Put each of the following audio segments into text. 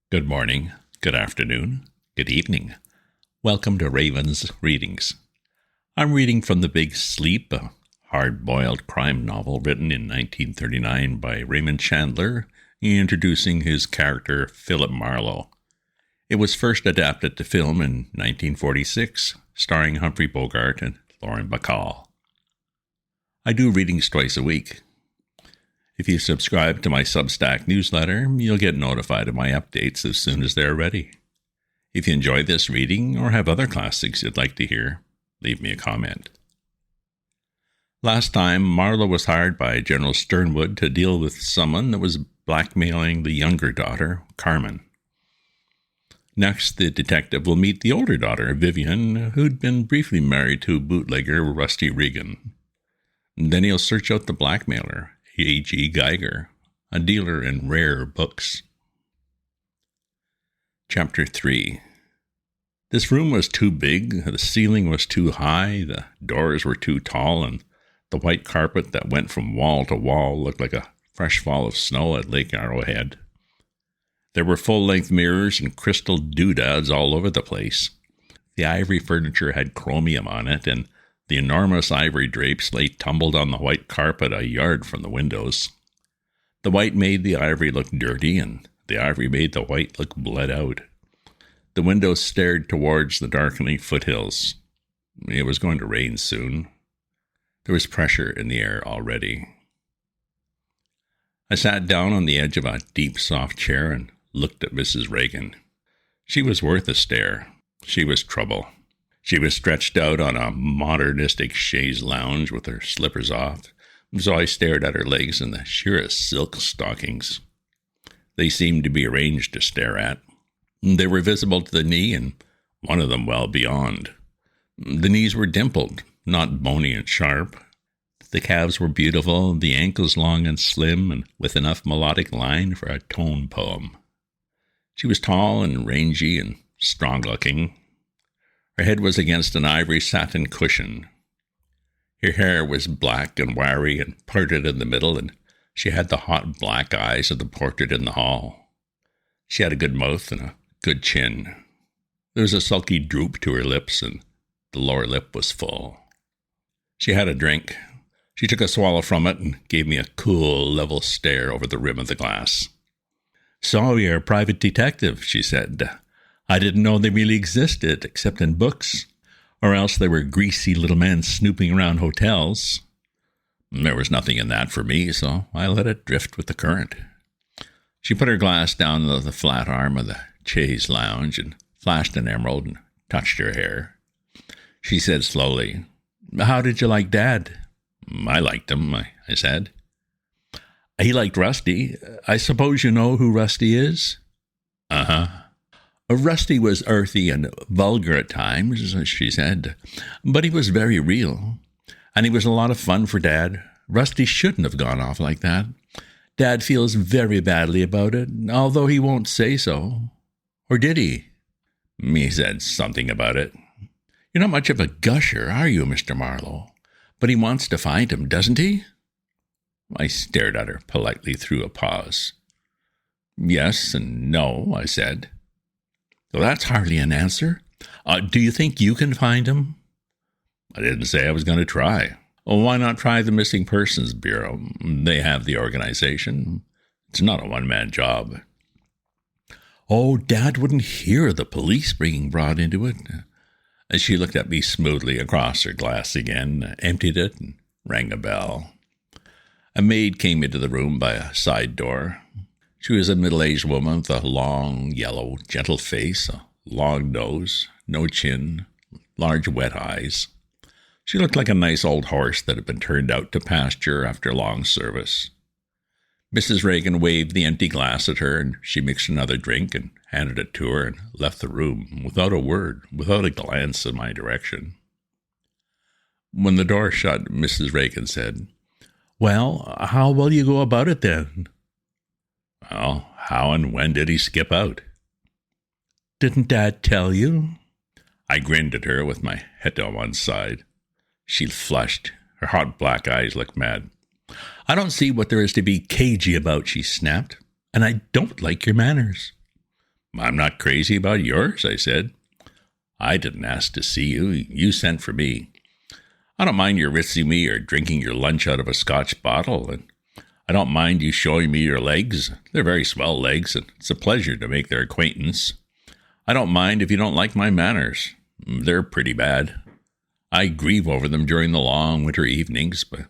Good morning, good afternoon, good evening. Welcome to Raven's Readings. I'm reading from The Big Sleep, a hard-boiled crime novel written in 1939 by Raymond Chandler, introducing his character Philip Marlow. It was first adapted to film in 1946, starring Humphrey Bogart and Lauren Bacall. I do readings twice a week. If you subscribe to my Substack newsletter, you'll get notified of my updates as soon as they're ready. If you enjoy this reading or have other classics you'd like to hear, leave me a comment. Last time, Marlow was hired by General Sternwood to deal with someone that was blackmailing the younger daughter, Carmen. Next, the detective will meet the older daughter, Vivian, who'd been briefly married to bootlegger Rusty Regan. Then he'll search out the blackmailer, A.G. Geiger, a dealer in rare books. Chapter 3. This room was too big, the ceiling was too high, the doors were too tall, and the white carpet that went from wall to wall looked like a fresh fall of snow at Lake Arrowhead. There were full-length mirrors and crystal doodads all over the place. The ivory furniture had chromium on it, and the enormous ivory drapes lay tumbled on the white carpet a yard from the windows. The white made the ivory look dirty, and the ivory made the white look bled out. The windows stared towards the darkening foothills. It was going to rain soon. There was pressure in the air already. I sat down on the edge of a deep, soft chair and looked at Mrs. Regan. She was worth a stare. She was trouble. She was stretched out on a modernistic chaise lounge with her slippers off, so I stared at her legs in the sheerest silk stockings. They seemed to be arranged to stare at. They were visible to the knee, and one of them well beyond. The knees were dimpled, not bony and sharp. The calves were beautiful, the ankles long and slim, and with enough melodic line for a tone poem. She was tall and rangy and strong-looking. Her head was against an ivory satin cushion. Her hair was black and wiry and parted in the middle, and she had the hot black eyes of the portrait in the hall. She had a good mouth and a good chin. There was a sulky droop to her lips, and the lower lip was full. She had a drink. She took a swallow from it and gave me a cool, level stare over the rim of the glass. "So you're a private detective," she said. "I didn't know they really existed, except in books, or else they were greasy little men snooping around hotels." There was nothing in that for me, so I let it drift with the current. She put her glass down the flat arm of the chaise lounge and flashed an emerald and touched her hair. She said slowly, "How did you like Dad?" "I liked him," I said. "He liked Rusty. I suppose you know who Rusty is?" "Uh-huh." "Rusty was earthy and vulgar at times," she said, "but he was very real. And he was a lot of fun for Dad. Rusty shouldn't have gone off like that. Dad feels very badly about it, although he won't say so. Or did he?" "He said something about it." "You're not much of a gusher, are you, Mr. Marlow? But he wants to find him, doesn't he?" I stared at her politely through a pause. "Yes and no," I said. "Well, that's hardly an answer. Do you think you can find him?" "I didn't say I was going to try." "Well, why not try the Missing Persons Bureau? They have the organization. It's not a one-man job." "Oh, Dad wouldn't hear of the police being brought into it." She looked at me smoothly across her glass again, emptied it, and rang a bell. A maid came into the room by a side door. She was a middle-aged woman with a long, yellow, gentle face, a long nose, no chin, large wet eyes. She looked like a nice old horse that had been turned out to pasture after long service. Mrs. Regan waved the empty glass at her, and she mixed another drink and handed it to her and left the room without a word, without a glance in my direction. When the door shut, Mrs. Regan said, "Well, how will you go about it then?" "Well, how and when did he skip out?" "Didn't Dad tell you?" I grinned at her with my head on one side. She flushed. Her hot black eyes looked mad. "I don't see what there is to be cagey about," she snapped. "And I don't like your manners." I'm not crazy about yours, I said. I didn't ask to see you. You sent for me. I don't mind your ritzing me or drinking your lunch out of a Scotch bottle, and I don't mind you showing me your legs. They're very swell legs, and it's a pleasure to make their acquaintance. I don't mind if you don't like my manners. They're pretty bad. I grieve over them during the long winter evenings, but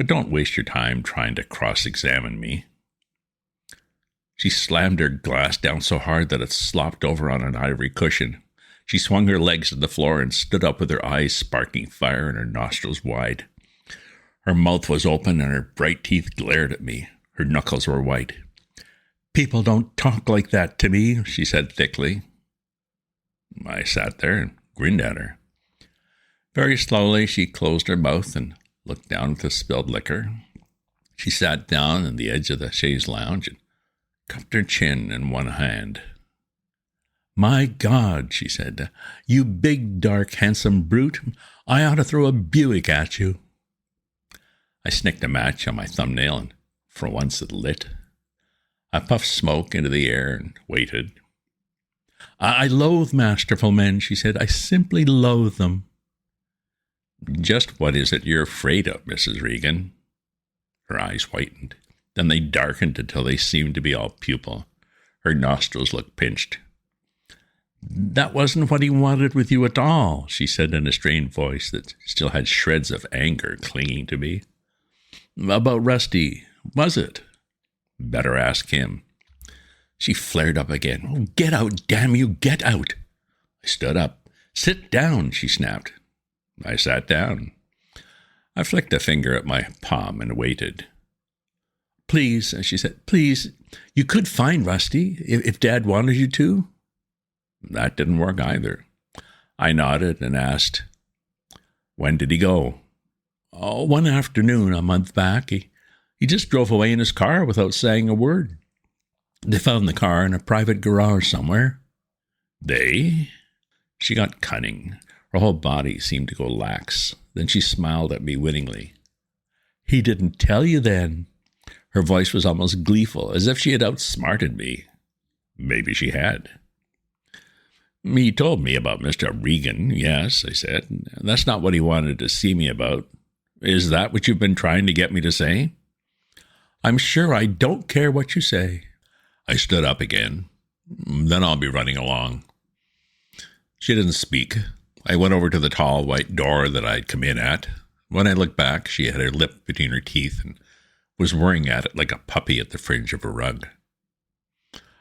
don't waste your time trying to cross-examine me. She slammed her glass down so hard that it slopped over on an ivory cushion. She swung her legs to the floor and stood up with her eyes sparking fire and her nostrils wide. Her mouth was open and her bright teeth glared at me. Her knuckles were white. "People don't talk like that to me," she said thickly. I sat there and grinned at her. Very slowly, she closed her mouth and looked down at the spilled liquor. She sat down on the edge of the chaise lounge and cupped her chin in one hand. "My God," she said, "you big, dark, handsome brute, I ought to throw a Buick at you." I snicked a match on my thumbnail, and for once it lit. I puffed smoke into the air and waited. I loathe masterful men," she said. "I simply loathe them." "Just what is it you're afraid of, Mrs. Regan?" Her eyes whitened. Then they darkened until they seemed to be all pupil. Her nostrils looked pinched. "That wasn't what he wanted with you at all," she said in a strained voice that still had shreds of anger clinging to me. "About Rusty, was it?" "Better ask him." She flared up again. "Oh, get out, damn you, get out." I stood up. "Sit down," she snapped. I sat down. I flicked a finger at my palm and waited. "Please," she said, "please, you could find Rusty if Dad wanted you to." That didn't work either. I nodded and asked, "When did he go?" "Oh, one afternoon a month back. He just drove away in his car without saying a word. They found the car in a private garage somewhere." "They?" She got cunning. Her whole body seemed to go lax. Then she smiled at me winningly. "He didn't tell you then?" Her voice was almost gleeful, as if she had outsmarted me. Maybe she had. "He told me about Mr. Regan, yes," I said. "That's not what he wanted to see me about. Is that what you've been trying to get me to say?" "I'm sure I don't care what you say." I stood up again. "Then I'll be running along." She didn't speak. I went over to the tall white door that I'd come in at. When I looked back, she had her lip between her teeth and was whirring at it like a puppy at the fringe of a rug.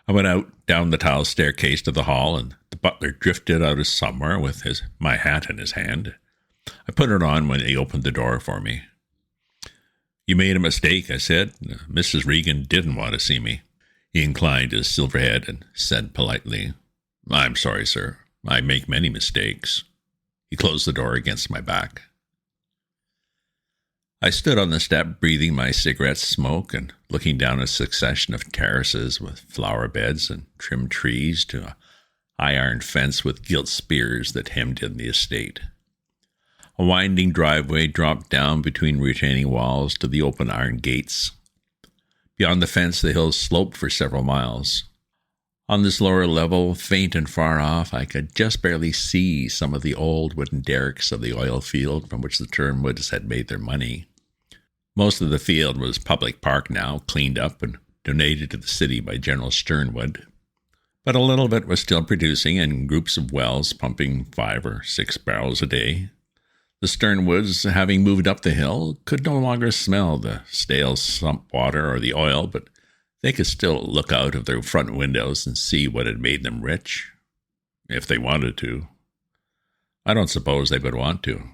I went out, down the tile staircase to the hall, and the butler drifted out of somewhere with my hat in his hand. I put it on when he opened the door for me. "You made a mistake," I said. "Mrs. Regan didn't want to see me." He inclined his silver head and said politely, "I'm sorry, sir. I make many mistakes." He closed the door against my back. I stood on the step, breathing my cigarette smoke and looking down a succession of terraces with flower beds and trimmed trees to a high iron fence with gilt spears that hemmed in the estate. A winding driveway dropped down between retaining walls to the open iron gates. Beyond the fence, the hills sloped for several miles. On this lower level, faint and far off, I could just barely see some of the old wooden derricks of the oil field from which the Sternwoods had made their money. Most of the field was public park now, cleaned up and donated to the city by General Sternwood. But a little of it was still producing in groups of wells pumping 5 or 6 barrels a day. The Sternwoods, having moved up the hill, could no longer smell the stale sump water or the oil, but they could still look out of their front windows and see what had made them rich, if they wanted to. I don't suppose they would want to.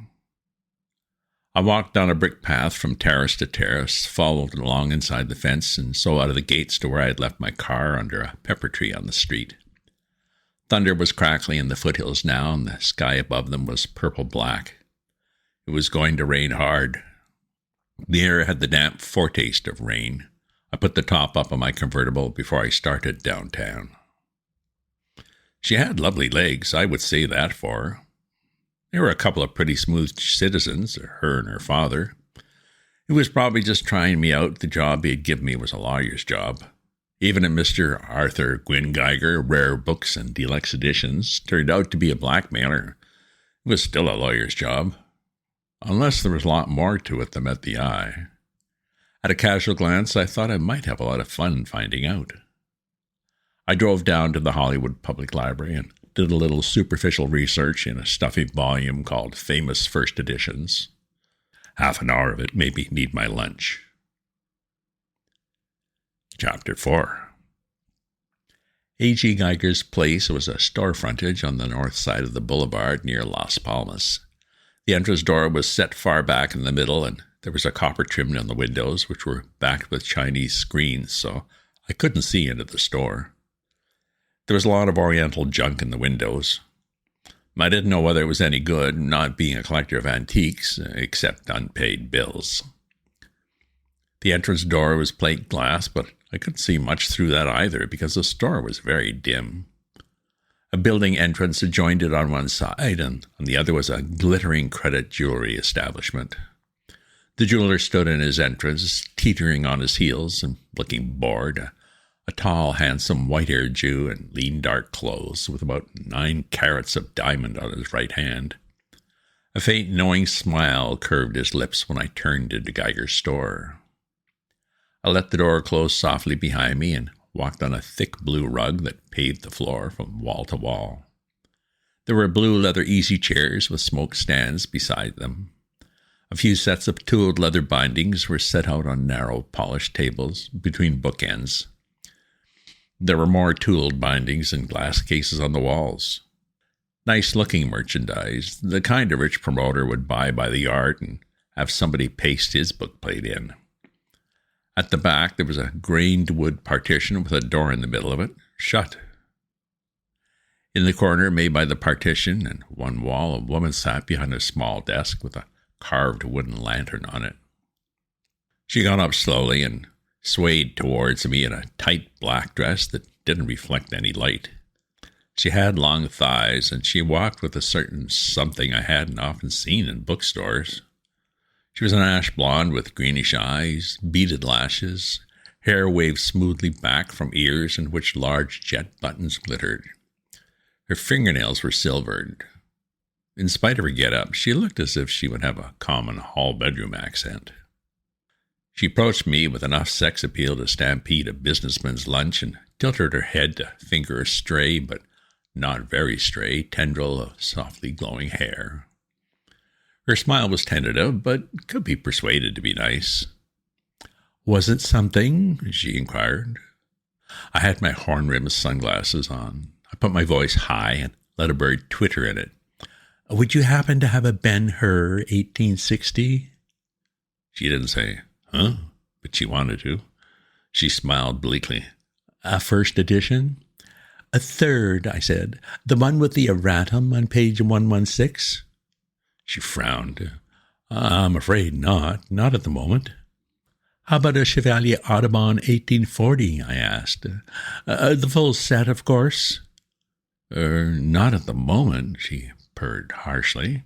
I walked down a brick path from terrace to terrace, followed along inside the fence, and so out of the gates to where I had left my car under a pepper tree on the street. Thunder was crackling in the foothills now, and the sky above them was purple-black. It was going to rain hard. The air had the damp foretaste of rain. I put the top up on my convertible before I started downtown. She had lovely legs, I would say that for her. There were a couple of pretty smooth citizens, her and her father. He was probably just trying me out. The job he had given me was a lawyer's job. Even at Mr. Arthur Gwyn Geiger, Rare Books and Deluxe Editions, turned out to be a blackmailer. It was still a lawyer's job, unless there was a lot more to it than met the eye. At a casual glance, I thought I might have a lot of fun finding out. I drove down to the Hollywood Public Library and did a little superficial research in a stuffy volume called Famous First Editions. Half an hour of it made me need my lunch. Chapter 4. A.G. Geiger's place was a store frontage on the north side of the boulevard near Las Palmas. The entrance door was set far back in the middle, and there was a copper trim on the windows, which were backed with Chinese screens, so I couldn't see into the store. There was a lot of Oriental junk in the windows. I didn't know whether it was any good, not being a collector of antiques, except unpaid bills. The entrance door was plate glass, but I couldn't see much through that either, because the store was very dim. A building entrance adjoined it on one side, and on the other was a glittering credit jewelry establishment. The jeweler stood in his entrance, teetering on his heels and looking bored, a tall, handsome, white-haired Jew in lean, dark clothes, with about 9 carats of diamond on his right hand. A faint, knowing smile curved his lips when I turned into Geiger's store. I let the door close softly behind me and walked on a thick blue rug that paved the floor from wall to wall. There were blue leather easy chairs with smoke stands beside them. A few sets of tooled leather bindings were set out on narrow, polished tables between bookends. There were more tooled bindings and glass cases on the walls. Nice-looking merchandise, the kind a rich promoter would buy by the yard and have somebody paste his bookplate in. At the back, there was a grained wood partition with a door in the middle of it, shut. In the corner made by the partition and one wall, a woman sat behind a small desk with a carved wooden lantern on it. She got up slowly and swayed towards me in a tight black dress that didn't reflect any light. She had long thighs, and she walked with a certain something I hadn't often seen in bookstores. She was an ash blonde with greenish eyes, beaded lashes, hair waved smoothly back from ears in which large jet buttons glittered. Her fingernails were silvered. In spite of her get-up, she looked as if she would have a common hall-bedroom accent. She approached me with enough sex appeal to stampede a businessman's lunch and tilted her head to finger a stray, but not very stray, tendril of softly glowing hair. Her smile was tentative, but could be persuaded to be nice. "Was it something?" she inquired. I had my horn-rimmed sunglasses on. I put my voice high and let a bird twitter in it. "Would you happen to have a Ben-Hur 1860? She didn't say, "Huh?" but she wanted to. She smiled bleakly. "A first edition?" "A third," I said. "The one with the erratum on page 116? She frowned. "I'm afraid not. Not at the moment." "How about a Chevalier Audubon 1840? I asked. "The full set, of course." Not at the moment," she purred harshly.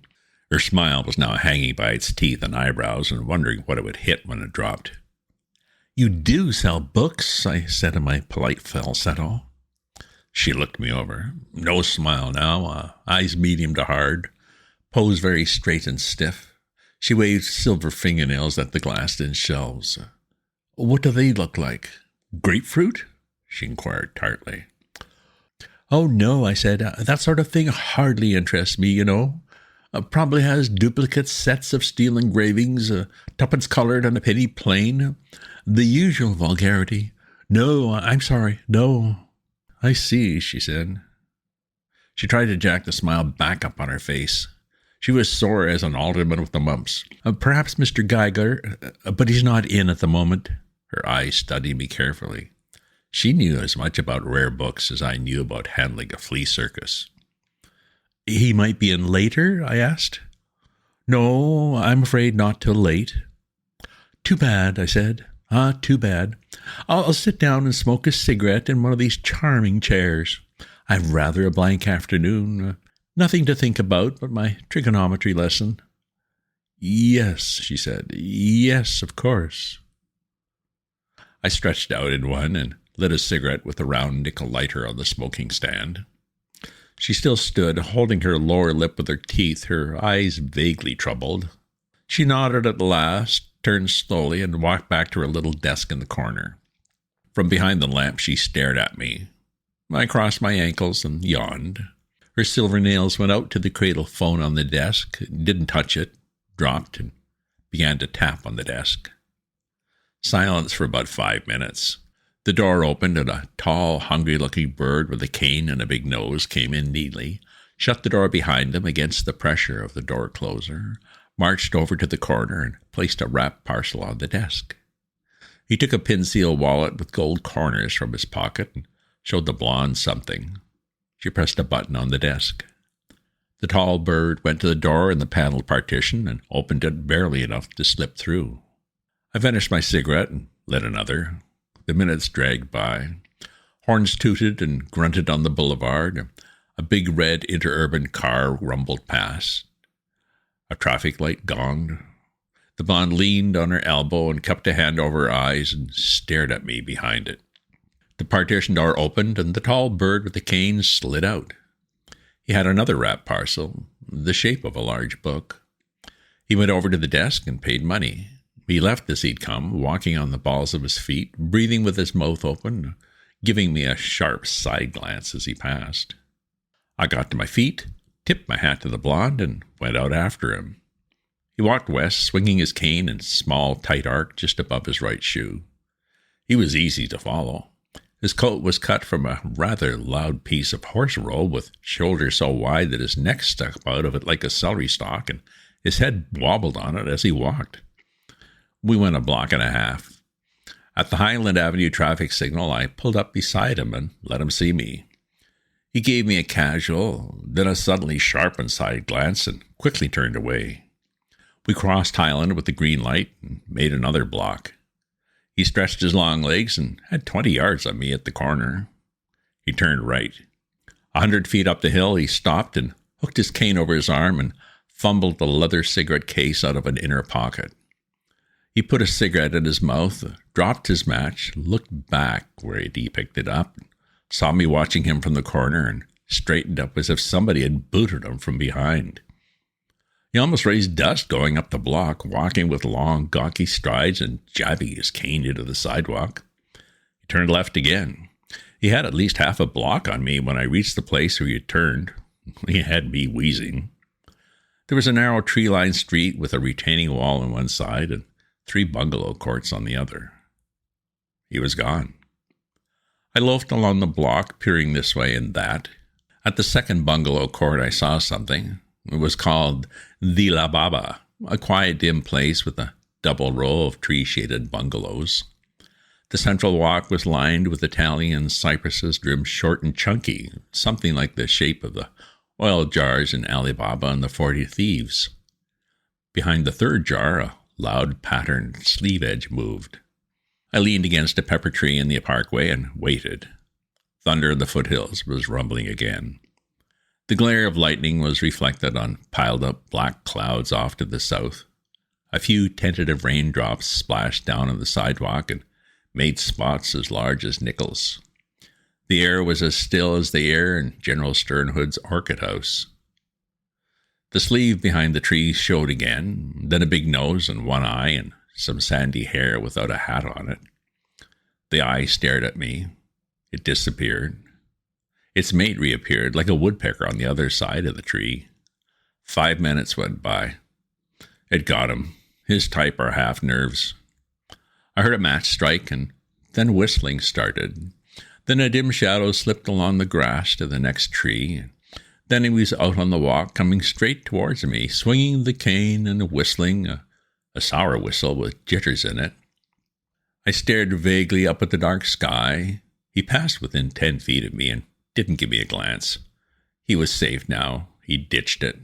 Her smile was now hanging by its teeth and eyebrows and wondering what it would hit when it dropped. "You do sell books," I said in my polite falsetto. She looked me over. No smile now, eyes medium to hard, pose very straight and stiff. She waved silver fingernails at the glassed-in shelves. "What do they look like? Grapefruit?" she inquired tartly. "Oh, no," I said. "That sort of thing hardly interests me, you know. Probably has duplicate sets of steel engravings, tuppence coloured and a penny plain. The usual vulgarity. No, I'm sorry, no." "I see," she said. She tried to jack the smile back up on her face. She was sore as an alderman with the mumps. "Perhaps Mr. Geiger, but he's not in at the moment." Her eyes studied me carefully. She knew as much about rare books as I knew about handling a flea circus. "He might be in later?" I asked. "No, I'm afraid not till late." "Too bad," I said. Too bad. I'll sit down and smoke a cigarette in one of these charming chairs. I've rather a blank afternoon. Nothing to think about but my trigonometry lesson." "Yes," she said. "Yes, of course." I stretched out in one and lit a cigarette with a round nickel lighter on the smoking stand. She still stood, holding her lower lip with her teeth, her eyes vaguely troubled. She nodded at last, turned slowly, and walked back to her little desk in the corner. From behind the lamp, she stared at me. I crossed my ankles and yawned. Her silver nails went out to the cradle phone on the desk, didn't touch it, dropped, and began to tap on the desk. Silence for about 5 minutes. The door opened, and a tall, hungry-looking bird with a cane and a big nose came in neatly, shut the door behind him against the pressure of the door closer, marched over to the corner, and placed a wrapped parcel on the desk. He took a pin-seal wallet with gold corners from his pocket and showed the blonde something. She pressed a button on the desk. The tall bird went to the door in the paneled partition and opened it barely enough to slip through. I finished my cigarette and lit another. The minutes dragged by. Horns tooted and grunted on the boulevard. A big red interurban car rumbled past. A traffic light gonged. The blonde leaned on her elbow and cupped a hand over her eyes and stared at me behind it. The partition door opened, and the tall bird with the cane slid out. He had another wrapped parcel, the shape of a large book. He went over to the desk and paid money. He left as he'd come, walking on the balls of his feet, breathing with his mouth open, giving me a sharp side glance as he passed. I got to my feet, tipped my hat to the blonde, and went out after him. He walked west, swinging his cane in small, tight arc just above his right shoe. He was easy to follow. His coat was cut from a rather loud piece of horse robe with shoulders so wide that his neck stuck out of it like a celery stalk, and his head wobbled on it as he walked. We went a block and a half. At the Highland Avenue traffic signal, I pulled up beside him and let him see me. He gave me a casual, then a suddenly sharpened side glance and quickly turned away. We crossed Highland with the green light and made another block. He stretched his long legs and had 20 yards on me at the corner. He turned right. 100 feet up the hill, he stopped and hooked his cane over his arm and fumbled the leather cigarette case out of an inner pocket. He put a cigarette in his mouth, dropped his match, looked back where he picked it up, saw me watching him from the corner, and straightened up as if somebody had booted him from behind. He almost raised dust going up the block, walking with long, gawky strides and jabbing his cane into the sidewalk. He turned left again. He had at least half a block on me when I reached the place where he had turned. He had me wheezing. There was a narrow tree-lined street with a retaining wall on one side and 3 bungalow courts on the other. He was gone. I loafed along the block, peering this way and that. At the second bungalow court, I saw something. It was called the La Baba, a quiet, dim place with a double row of tree-shaded bungalows. The central walk was lined with Italian cypresses trimmed short and chunky, something like the shape of the oil jars in Ali Baba and the 40 Thieves. Behind the third jar, a loud patterned sleeve edge moved. I leaned against a pepper tree in the parkway and waited. Thunder in the foothills was rumbling again. The glare of lightning was reflected on piled-up black clouds off to the south. A few tentative raindrops splashed down on the sidewalk and made spots as large as nickels. The air was as still as the air in General Sternwood's orchid house. The sleeve behind the tree showed again, then a big nose and one eye and some sandy hair without a hat on it. The eye stared at me. It disappeared. Its mate reappeared like a woodpecker on the other side of the tree. 5 minutes went by. It got him. His type are half nerves. I heard a match strike, and then whistling started. Then a dim shadow slipped along the grass to the next tree. Then he was out on the walk, coming straight towards me, swinging the cane and whistling, a sour whistle with jitters in it. I stared vaguely up at the dark sky. He passed within 10 feet of me and didn't give me a glance. He was safe now. He ditched it.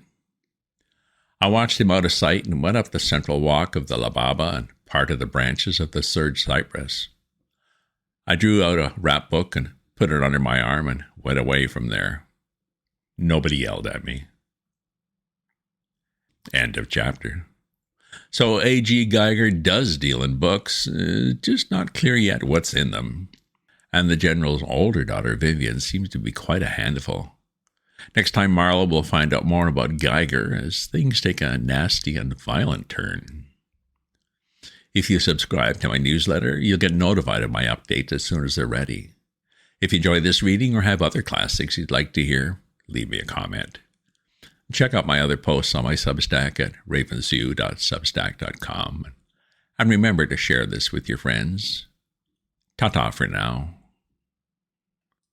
I watched him out of sight and went up the central walk of the La Baba and parted the branches of the surge cypress. I drew out a rap book and put it under my arm and went away from there. Nobody yelled at me. End of chapter. So A.G. Geiger does deal in books, just not clear yet what's in them. And the General's older daughter, Vivian, seems to be quite a handful. Next time, Marlow will find out more about Geiger as things take a nasty and violent turn. If you subscribe to my newsletter, you'll get notified of my updates as soon as they're ready. If you enjoy this reading or have other classics you'd like to hear, leave me a comment. Check out my other posts on my Substack at ravensview.substack.com. And remember to share this with your friends. Ta-ta for now.